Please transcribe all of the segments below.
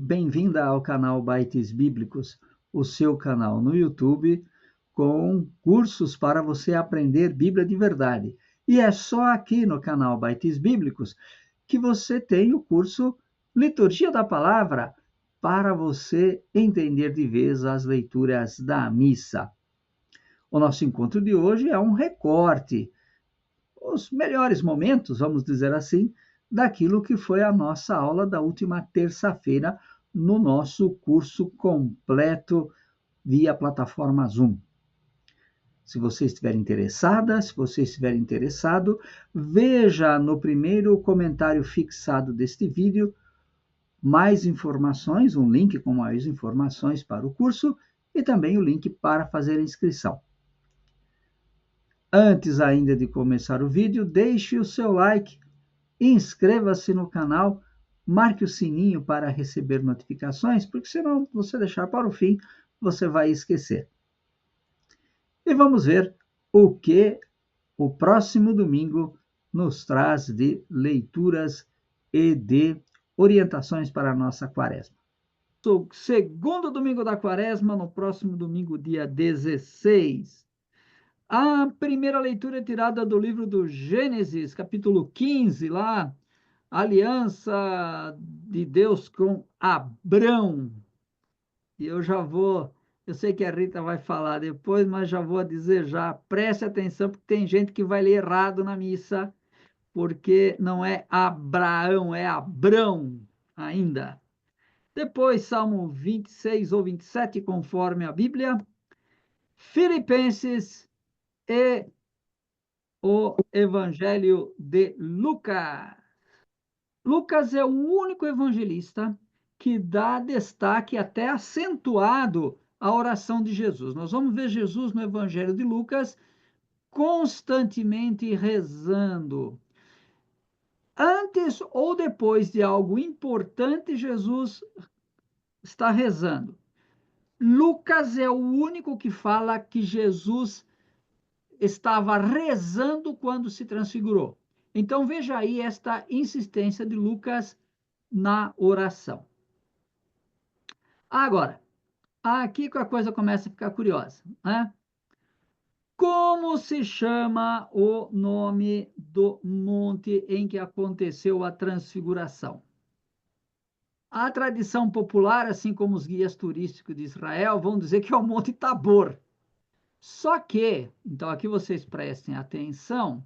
bem-vinda ao canal Bytes Bíblicos, o seu canal no YouTube com cursos para você aprender Bíblia de verdade. E é só aqui no canal Bytes Bíblicos que você tem o curso Liturgia da Palavra para você entender de vez as leituras da missa. O nosso encontro de hoje é um recorte, os melhores momentos, vamos dizer assim, daquilo que foi a nossa aula da última terça-feira no nosso curso completo via plataforma Zoom. Se você estiver interessada, se você estiver interessado, veja no primeiro comentário fixado deste vídeo mais informações, um link com mais informações para o curso e também o link para fazer a inscrição. Antes ainda de começar o vídeo, deixe o seu like, inscreva-se no canal, marque o sininho para receber notificações, porque senão você deixar para o fim, você vai esquecer. E vamos ver o que o próximo domingo nos traz de leituras e de orientações para a nossa quaresma. O segundo domingo da quaresma, no próximo domingo, dia 16. A primeira leitura é tirada do livro do Gênesis, capítulo 15, lá, aliança de Deus com Abrão. E eu sei que a Rita vai falar depois, mas já vou dizer já, preste atenção, porque tem gente que vai ler errado na missa, porque não é Abraão, é Abrão ainda. Depois, Salmo 26 ou 27, conforme a Bíblia. Filipenses e o Evangelho de Lucas. Lucas é o único evangelista que dá destaque até acentuado à oração de Jesus. Nós vamos ver Jesus no Evangelho de Lucas constantemente rezando. Antes ou depois de algo importante, Jesus está rezando. Lucas é o único que fala que Jesus estava rezando quando se transfigurou. Então veja aí esta insistência de Lucas na oração. Agora, aqui que a coisa começa a ficar curiosa, né? Como se chama o nome do monte em que aconteceu a transfiguração? A tradição popular, assim como os guias turísticos de Israel, vão dizer que é o Monte Tabor. Só que, então aqui vocês prestem atenção,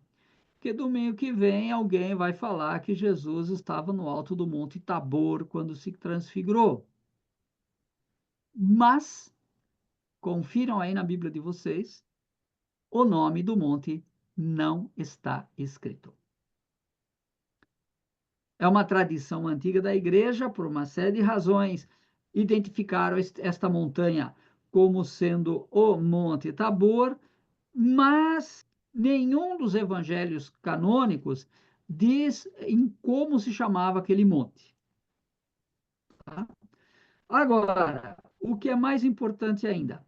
que domingo que vem alguém vai falar que Jesus estava no alto do Monte Tabor quando se transfigurou. Mas, confiram aí na Bíblia de vocês, o nome do monte não está escrito. É uma tradição antiga da igreja, por uma série de razões, identificaram esta montanha como sendo o Monte Tabor, mas nenhum dos evangelhos canônicos diz em como se chamava aquele monte. Tá? Agora, o que é mais importante ainda,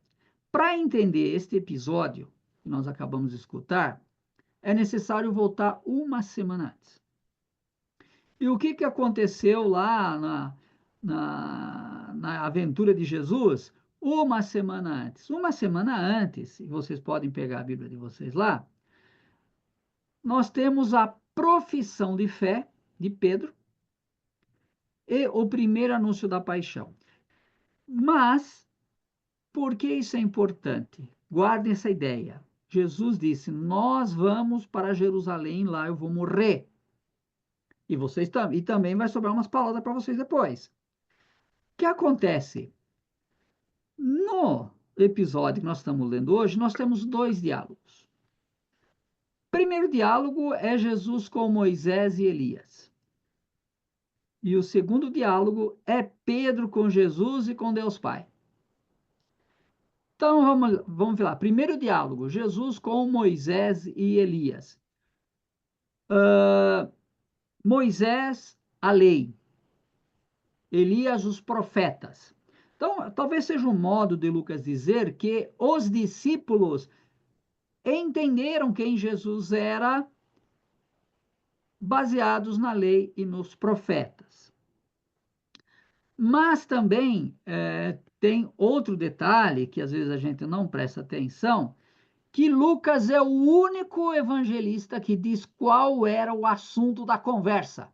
para entender este episódio que nós acabamos de escutar, é necessário voltar uma semana antes. E o que aconteceu lá na aventura de Jesus? Uma semana antes. Uma semana antes, e vocês podem pegar a Bíblia de vocês lá, nós temos a profissão de fé de Pedro e o primeiro anúncio da paixão. Mas, por que isso é importante? Guardem essa ideia. Jesus disse: Nós vamos para Jerusalém, lá eu vou morrer. E vocês e também vai sobrar umas palavras para vocês depois. O que acontece? No episódio que nós estamos lendo hoje, nós temos dois diálogos. O primeiro diálogo é Jesus com Moisés e Elias. E o segundo diálogo é Pedro com Jesus e com Deus Pai. Então vamos ver lá. Primeiro diálogo, Jesus com Moisés e Elias. Moisés, a lei. Elias, os profetas. Então, talvez seja um modo de Lucas dizer que os discípulos entenderam quem Jesus era baseados na lei e nos profetas. Mas também tem outro detalhe que às vezes a gente não presta atenção, que Lucas é o único evangelista que diz qual era o assunto da conversa.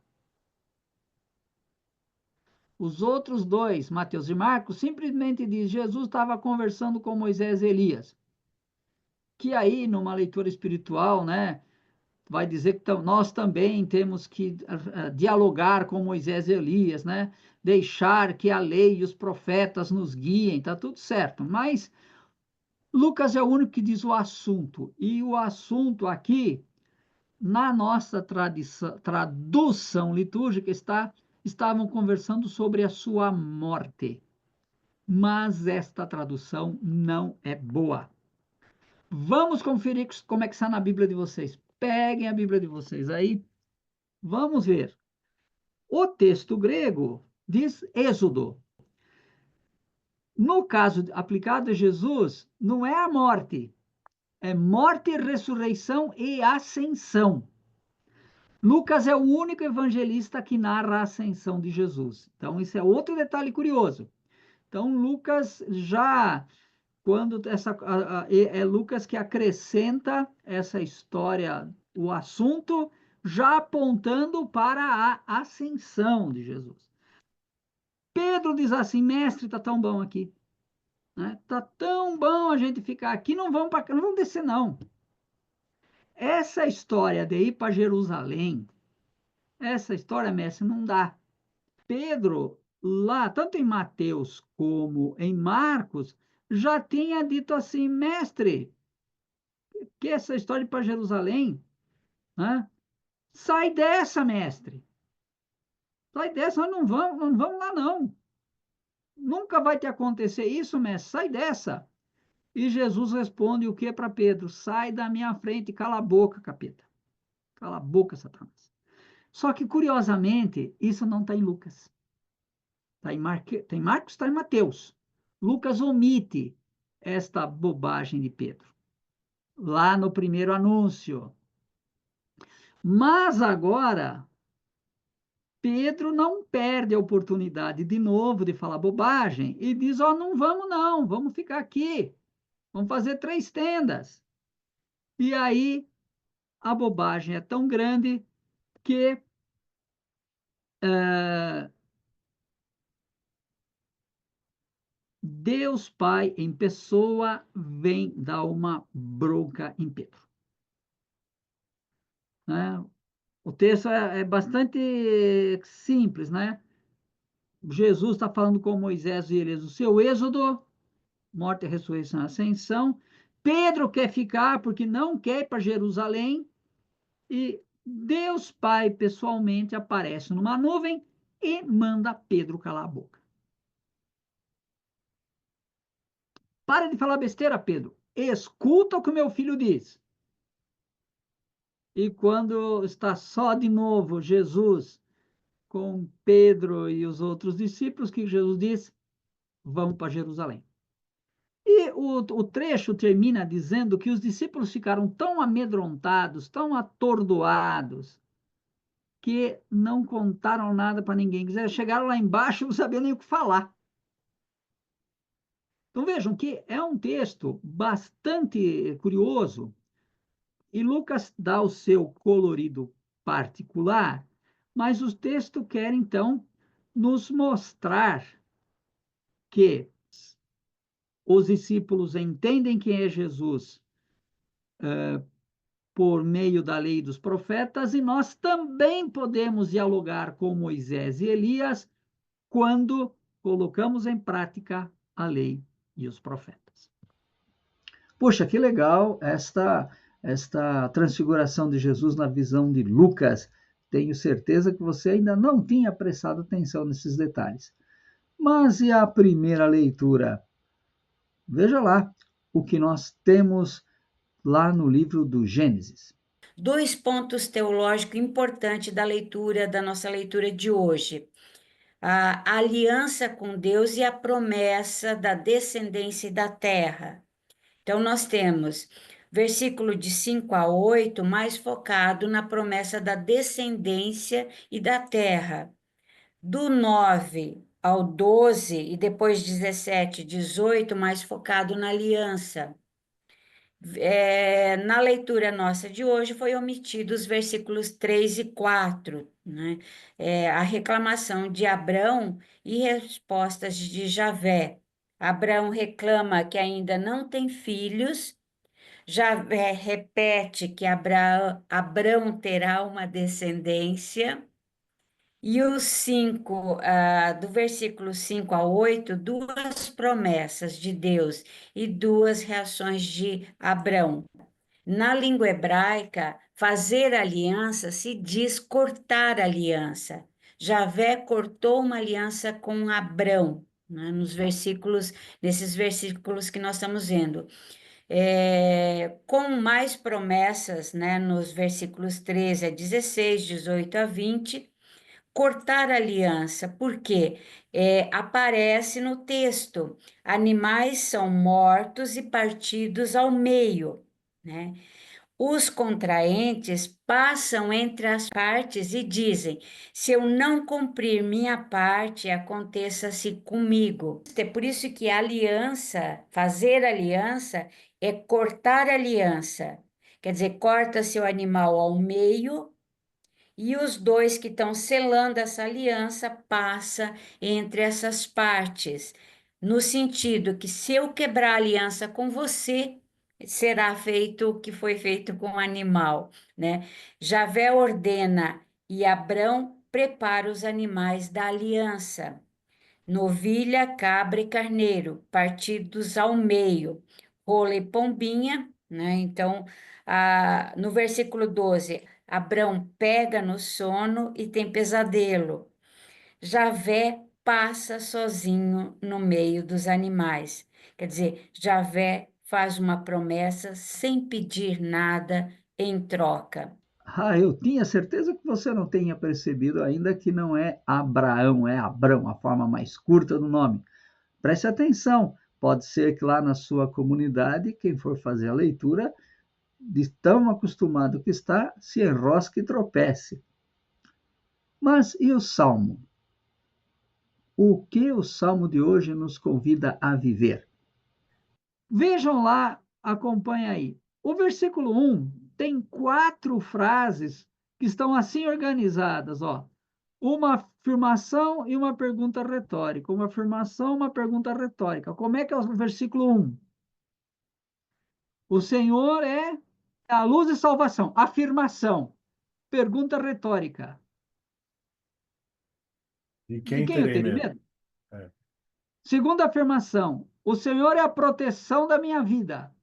Os outros dois, Mateus e Marcos, simplesmente diz Jesus estava conversando com Moisés e Elias. Que aí, numa leitura espiritual, né, vai dizer que nós também temos que dialogar com Moisés e Elias, né? Deixar que a lei e os profetas nos guiem, tá tudo certo. Mas Lucas é o único que diz o assunto. E o assunto aqui, na nossa tradução litúrgica, estavam conversando sobre a sua morte. Mas esta tradução não é boa. Vamos conferir como é que está na Bíblia de vocês. Peguem a Bíblia de vocês aí. Vamos ver. O texto grego diz Êxodo. No caso aplicado a Jesus, não é a morte, é morte, ressurreição e ascensão. Lucas é o único evangelista que narra a ascensão de Jesus. Então, isso é outro detalhe curioso. Então, Lucas já, quando é Lucas que acrescenta essa história, o assunto, já apontando para a ascensão de Jesus. Pedro diz assim: mestre, tá tão bom aqui, né? Tá tão bom a gente ficar aqui, não vamos não vamos descer não. Essa história de ir para Jerusalém, essa história, mestre, não dá. Pedro, lá, tanto em Mateus como em Marcos, já tinha dito assim: mestre, que essa história de ir para Jerusalém, né? Sai dessa, mestre. Sai dessa, nós não vamos lá não. Nunca vai te acontecer isso, mestre. Sai dessa. E Jesus responde o que para Pedro? Sai da minha frente, cala a boca, capeta. Cala a boca, Satanás. Só que, curiosamente, isso não está em Lucas. Tem Marcos, está em Mateus. Lucas omite esta bobagem de Pedro, lá no primeiro anúncio. Mas agora, Pedro não perde a oportunidade de novo de falar bobagem e diz: ó, não vamos não, vamos ficar aqui. Vamos fazer 3 tendas. E aí, a bobagem é tão grande que Deus Pai em pessoa vem dar uma bronca em Pedro. Né? O texto é bastante simples, né? Jesus está falando com Moisés e Elias, o seu êxodo, morte, ressurreição, ascensão. Pedro quer ficar porque não quer ir para Jerusalém. E Deus Pai pessoalmente aparece numa nuvem e manda Pedro calar a boca. Para de falar besteira, Pedro. Escuta o que o meu filho diz. E quando está só de novo Jesus com Pedro e os outros discípulos, que Jesus diz: vão para Jerusalém. E o trecho termina dizendo que os discípulos ficaram tão amedrontados, tão atordoados, que não contaram nada para ninguém. Chegaram lá embaixo e não sabiam nem o que falar. Então vejam que é um texto bastante curioso e Lucas dá o seu colorido particular, mas o texto quer então nos mostrar que os discípulos entendem quem é Jesus por meio da lei dos profetas e nós também podemos dialogar com Moisés e Elias quando colocamos em prática a lei e os profetas. Poxa, que legal esta transfiguração de Jesus na visão de Lucas. Tenho certeza que você ainda não tinha prestado atenção nesses detalhes. Mas e a primeira leitura? Veja lá o que nós temos lá no livro do Gênesis. 2 pontos teológicos importantes da nossa leitura de hoje. A aliança com Deus e a promessa da descendência da terra. Então, nós temos versículo de 5 a 8, mais focado na promessa da descendência e da terra. Do 9 ao 12 e depois 17, 18, mais focado na aliança. Na leitura nossa de hoje foi omitido os versículos 3 e 4, né? A reclamação de Abrão e respostas de Javé. Abrão reclama que ainda não tem filhos, Javé repete que Abrão terá uma descendência, e os 5, do versículo 5 a 8, duas promessas de Deus e duas reações de Abrão. Na língua hebraica, fazer aliança se diz cortar aliança. Javé cortou uma aliança com Abrão, né, nesses versículos que nós estamos vendo. Com mais promessas, né, nos versículos 13 a 16, 18 a 20, cortar aliança, porque aparece no texto: animais são mortos e partidos ao meio, né? Os contraentes passam entre as partes e dizem: se eu não cumprir minha parte, aconteça-se comigo. É por isso que aliança, fazer aliança, é cortar aliança. Quer dizer, corta-se o animal ao meio e os dois que estão selando essa aliança passa entre essas partes, no sentido que se eu quebrar a aliança com você, será feito o que foi feito com o animal, né? Javé ordena e Abrão prepara os animais da aliança. Novilha, cabra e carneiro, partidos ao meio, rola e pombinha, né? Então, no versículo 12, Abrão pega no sono e tem pesadelo. Javé passa sozinho no meio dos animais. Quer dizer, Javé faz uma promessa sem pedir nada em troca. Ah, eu tinha certeza que você não tenha percebido ainda que não é Abraão, é Abrão, a forma mais curta do nome. Preste atenção, pode ser que lá na sua comunidade, quem for fazer a leitura, de tão acostumado que está, se enrosque e tropece. Mas e o Salmo? O que o Salmo de hoje nos convida a viver? Vejam lá, acompanha aí. O versículo 1 tem 4 frases que estão assim organizadas, ó. Uma afirmação e uma pergunta retórica. Uma afirmação, uma pergunta retórica. Como é que é o versículo 1? O Senhor é a luz e salvação. Afirmação. Pergunta retórica. De De quem quem eu terei terei medo? medo? É. Segunda afirmação. O Senhor é a proteção da minha vida.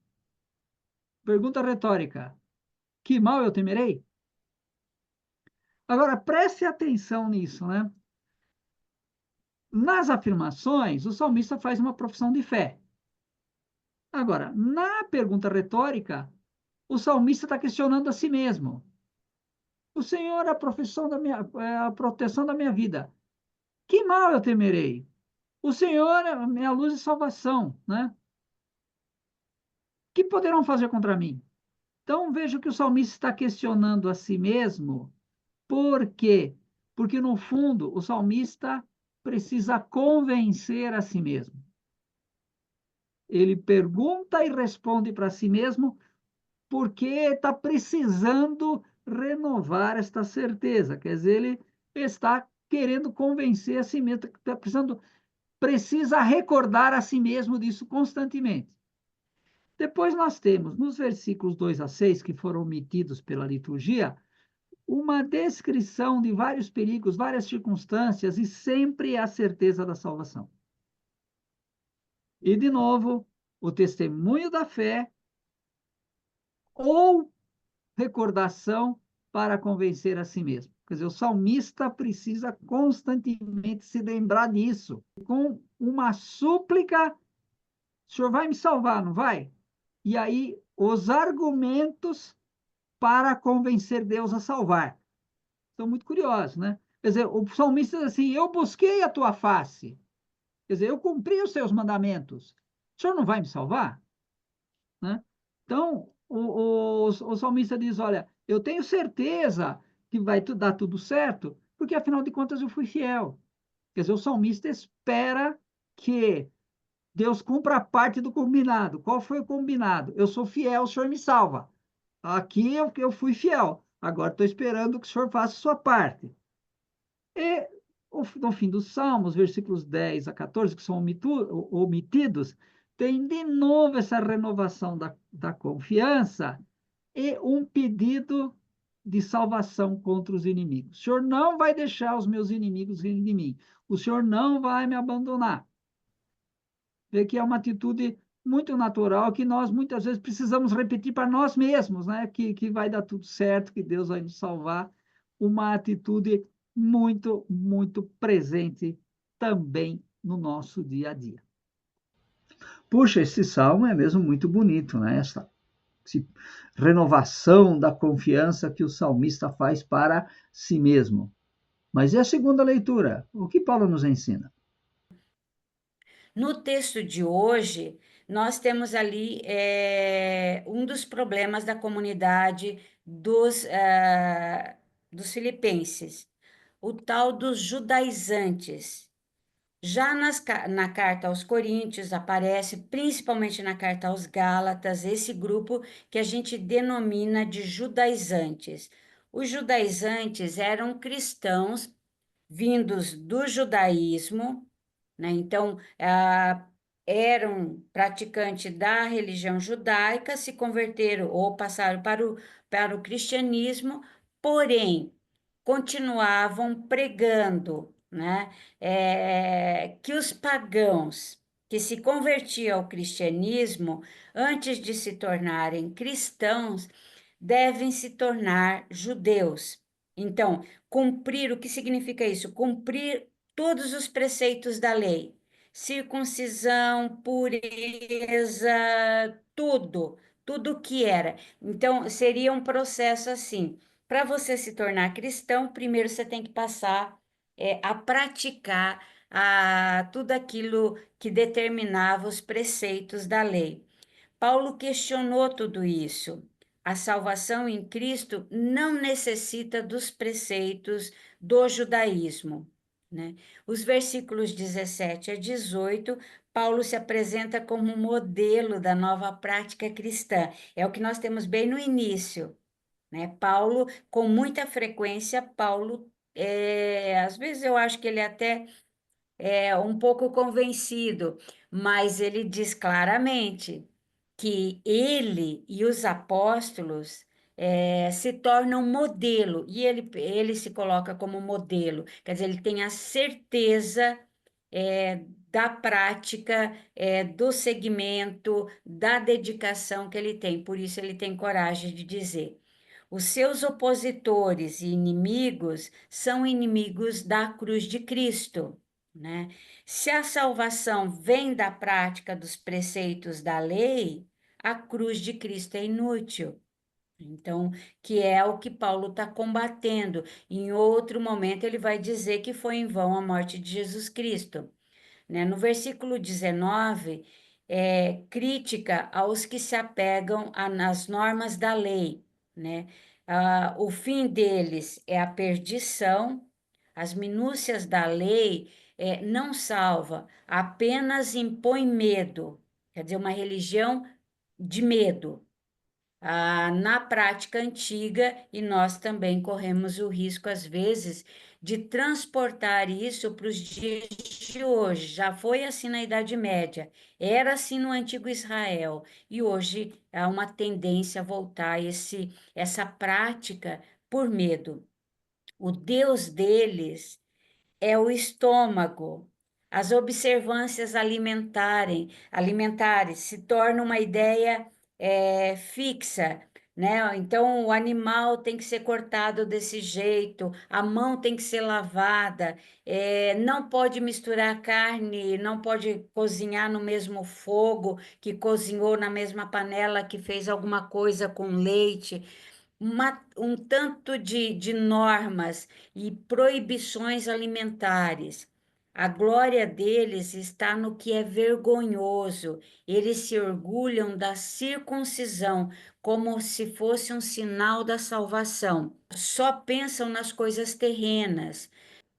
Pergunta retórica. Que mal eu temerei? Agora, preste atenção nisso, né? Nas afirmações, o salmista faz uma profissão de fé. Agora, na pergunta retórica, o salmista está questionando a si mesmo. O Senhor é a proteção da minha vida. Que mal eu temerei? O Senhor é a minha luz e salvação, né? Que poderão fazer contra mim? Então, veja que o salmista está questionando a si mesmo. Por quê? Porque, no fundo, o salmista precisa convencer a si mesmo. Ele pergunta e responde para si mesmo porque está precisando renovar esta certeza. Quer dizer, ele está querendo convencer a si mesmo, está precisando, precisa recordar a si mesmo disso constantemente. Depois nós temos, nos versículos 2 a 6, que foram omitidos pela liturgia, uma descrição de vários perigos, várias circunstâncias e sempre a certeza da salvação. E, de novo, o testemunho da fé ou recordação para convencer a si mesmo. Quer dizer, o salmista precisa constantemente se lembrar disso, com uma súplica: o Senhor vai me salvar, não vai? E aí, os argumentos para convencer Deus a salvar. São muito curiosos, né? Quer dizer, o salmista diz assim: eu busquei a tua face. Quer dizer, eu cumpri os seus mandamentos. O Senhor não vai me salvar? Né? Então, o salmista diz: olha, eu tenho certeza que vai dar tudo certo, porque afinal de contas eu fui fiel. Quer dizer, o salmista espera que Deus cumpra a parte do combinado. Qual foi o combinado? Eu sou fiel, o Senhor me salva. Aqui eu fui fiel. Agora estou esperando que o Senhor faça a sua parte. E no fim dos Salmos, versículos 10 a 14, que são omitidos, tem de novo essa renovação da confiança e um pedido de salvação contra os inimigos. O Senhor não vai deixar os meus inimigos rirem de mim. O Senhor não vai me abandonar. Vê que é uma atitude muito natural que nós muitas vezes precisamos repetir para nós mesmos, né? Que vai dar tudo certo, que Deus vai nos salvar. Uma atitude muito, muito presente também no nosso dia a dia. Puxa, esse salmo é mesmo muito bonito, né? Essa renovação da confiança que o salmista faz para si mesmo. Mas e a segunda leitura? O que Paulo nos ensina? No texto de hoje, nós temos ali um dos problemas da comunidade dos filipenses, o tal dos judaizantes. Já na carta aos Coríntios aparece, principalmente na carta aos Gálatas, esse grupo que a gente denomina de judaizantes. Os judaizantes eram cristãos vindos do judaísmo, né? Então, eram praticantes da religião judaica, se converteram ou passaram para o cristianismo, porém, continuavam pregando, né? Que os pagãos que se convertiam ao cristianismo, antes de se tornarem cristãos, devem se tornar judeus. Então, cumprir, o que significa isso? Cumprir todos os preceitos da lei. Circuncisão, pureza, tudo que era. Então, seria um processo assim. Para você se tornar cristão, primeiro você tem que passar a praticar tudo aquilo que determinava os preceitos da lei. Paulo questionou tudo isso. A salvação em Cristo não necessita dos preceitos do judaísmo, né? Os versículos 17 a 18, Paulo se apresenta como modelo da nova prática cristã. É o que nós temos bem no início, né? Paulo, com muita frequência, Paulo, às vezes eu acho que ele até um pouco convencido, mas ele diz claramente que ele e os apóstolos se tornam modelo, e ele se coloca como modelo, quer dizer, ele tem a certeza da prática, do segmento, da dedicação que ele tem, por isso ele tem coragem de dizer. Os seus opositores e inimigos são inimigos da cruz de Cristo, né? Se a salvação vem da prática dos preceitos da lei, a cruz de Cristo é inútil. Então, que é o que Paulo está combatendo. Em outro momento, ele vai dizer que foi em vão a morte de Jesus Cristo, né? No versículo 19, crítica aos que se apegam nas normas da lei, né? O fim deles é a perdição, as minúcias da lei não salva, apenas impõe medo, quer dizer, uma religião de medo. Na prática antiga, e nós também corremos o risco, às vezes, de transportar isso para os dias de hoje. Já foi assim na Idade Média, era assim no antigo Israel, e hoje há uma tendência a voltar a essa prática por medo. O Deus deles é o estômago. As observâncias alimentares se torna uma ideia fixa, né? Então, o animal tem que ser cortado desse jeito, a mão tem que ser lavada, não pode misturar carne, não pode cozinhar no mesmo fogo que cozinhou na mesma panela que fez alguma coisa com leite, um tanto de normas e proibições alimentares. A glória deles está no que é vergonhoso. Eles se orgulham da circuncisão como se fosse um sinal da salvação. Só pensam nas coisas terrenas.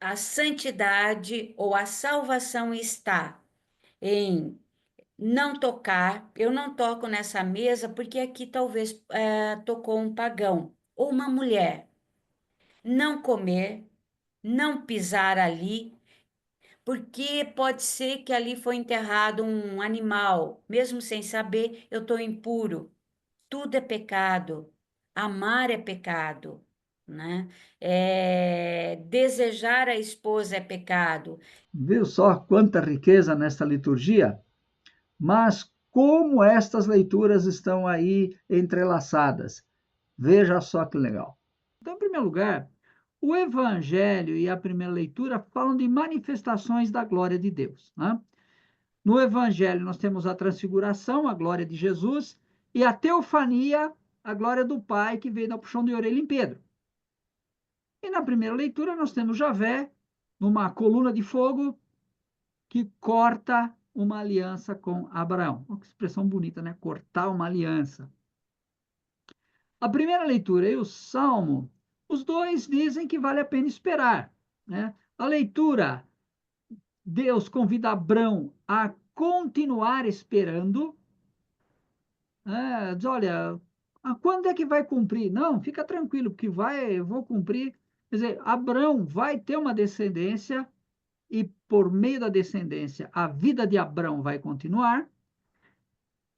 a santidade ou a salvação está em não tocar. Eu não toco nessa mesa porque aqui talvez tocou um pagão ou uma mulher. Não comer, não pisar ali, porque pode ser que ali foi enterrado um animal. Mesmo sem saber, eu estou impuro. Tudo é pecado. Amar é pecado, né? Desejar a esposa é pecado. Viu só quanta riqueza nesta liturgia? Mas como estas leituras estão aí entrelaçadas? Veja só que legal. Então, em primeiro lugar, o Evangelho e a primeira leitura falam de manifestações da glória de Deus, né? No Evangelho, nós temos a transfiguração, a glória de Jesus, e a teofania, a glória do Pai, que veio dar puxão de orelha em Pedro. E na primeira leitura, nós temos Javé, numa coluna de fogo, que corta uma aliança com Abraão. Uma expressão bonita, né? Cortar uma aliança. A primeira leitura e o Salmo, os dois dizem que vale a pena esperar, né? A leitura, Deus convida Abraão a continuar esperando, diz, olha, quando é que vai cumprir? Não, fica tranquilo, porque eu vou cumprir. Quer dizer, Abraão vai ter uma descendência e por meio da descendência a vida de Abraão vai continuar.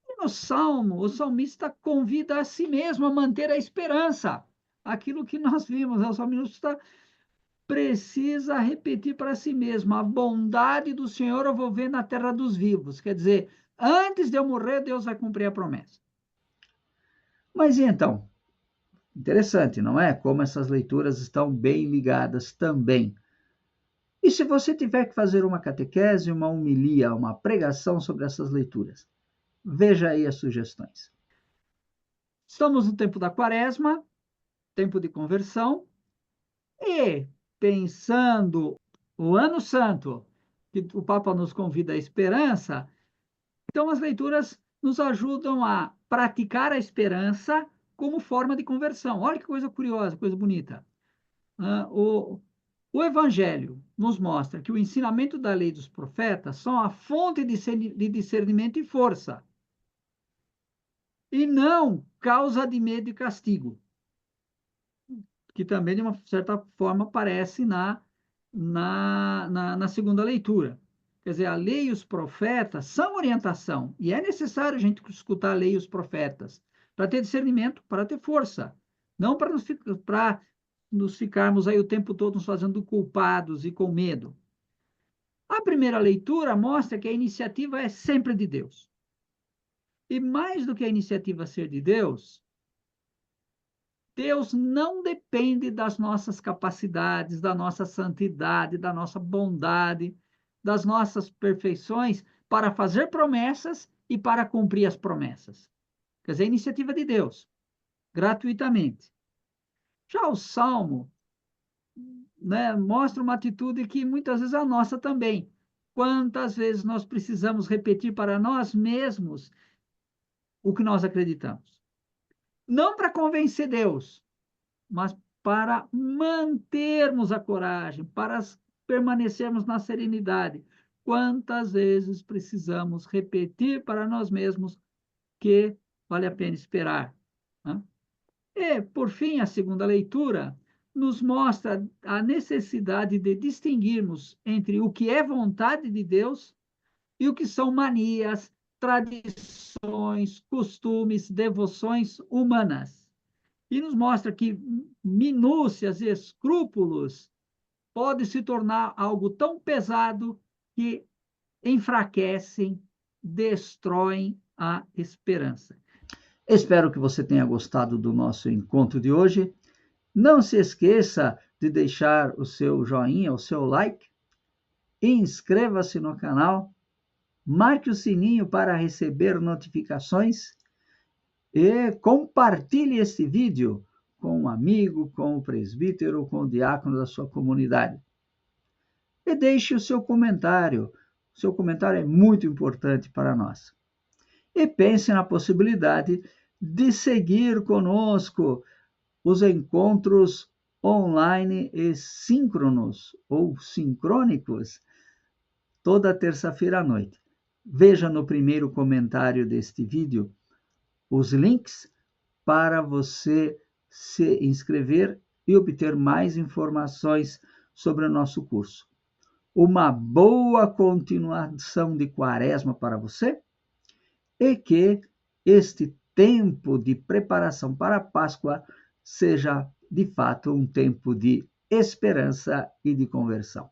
E no Salmo, o salmista convida a si mesmo a manter a esperança. Aquilo que nós vimos, o salmista precisa repetir para si mesmo: a bondade do Senhor eu vou ver na terra dos vivos. Quer dizer, antes de eu morrer, Deus vai cumprir a promessa. Mas e então? Interessante, não é? Como essas leituras estão bem ligadas também. E se você tiver que fazer uma catequese, uma homilia, uma pregação sobre essas leituras? Veja aí as sugestões. Estamos no tempo da Quaresma, tempo de conversão, e pensando o Ano Santo, que o Papa nos convida à esperança, então as leituras nos ajudam a praticar a esperança como forma de conversão. Olha que coisa curiosa, coisa bonita. O Evangelho nos mostra que o ensinamento da lei dos profetas são a fonte de discernimento e força, e não causa de medo e castigo, que também, de uma certa forma, aparece na segunda leitura. Quer dizer, a lei e os profetas são orientação, e é necessário a gente escutar a lei e os profetas para ter discernimento, para ter força, não para nos ficarmos aí o tempo todo nos fazendo culpados e com medo. A primeira leitura mostra que a iniciativa é sempre de Deus. E mais do que a iniciativa ser de Deus, Deus não depende das nossas capacidades, da nossa santidade, da nossa bondade, das nossas perfeições para fazer promessas e para cumprir as promessas. Quer dizer, a iniciativa de Deus, gratuitamente. Já o Salmo, né, mostra uma atitude que muitas vezes é a nossa também. Quantas vezes nós precisamos repetir para nós mesmos o que nós acreditamos? Não para convencer Deus, mas para mantermos a coragem, para permanecermos na serenidade. Quantas vezes precisamos repetir para nós mesmos que vale a pena esperar, né? E, por fim, a segunda leitura nos mostra a necessidade de distinguirmos entre o que é vontade de Deus e o que são manias, tradições, costumes, devoções humanas. E nos mostra que minúcias e escrúpulos podem se tornar algo tão pesado que enfraquecem, destroem a esperança. Espero que você tenha gostado do nosso encontro de hoje. Não se esqueça de deixar o seu joinha, o seu like, inscreva-se no canal, marque o sininho para receber notificações e compartilhe este vídeo com um amigo, com o presbítero, com o diácono da sua comunidade. E deixe o seu comentário. O seu comentário é muito importante para nós. E pense na possibilidade de seguir conosco os encontros online e síncronos ou sincrônicos toda terça-feira à noite. Veja no primeiro comentário deste vídeo os links para você se inscrever e obter mais informações sobre o nosso curso. Uma boa continuação de Quaresma para você e que este tempo de preparação para a Páscoa seja, de fato, um tempo de esperança e de conversão.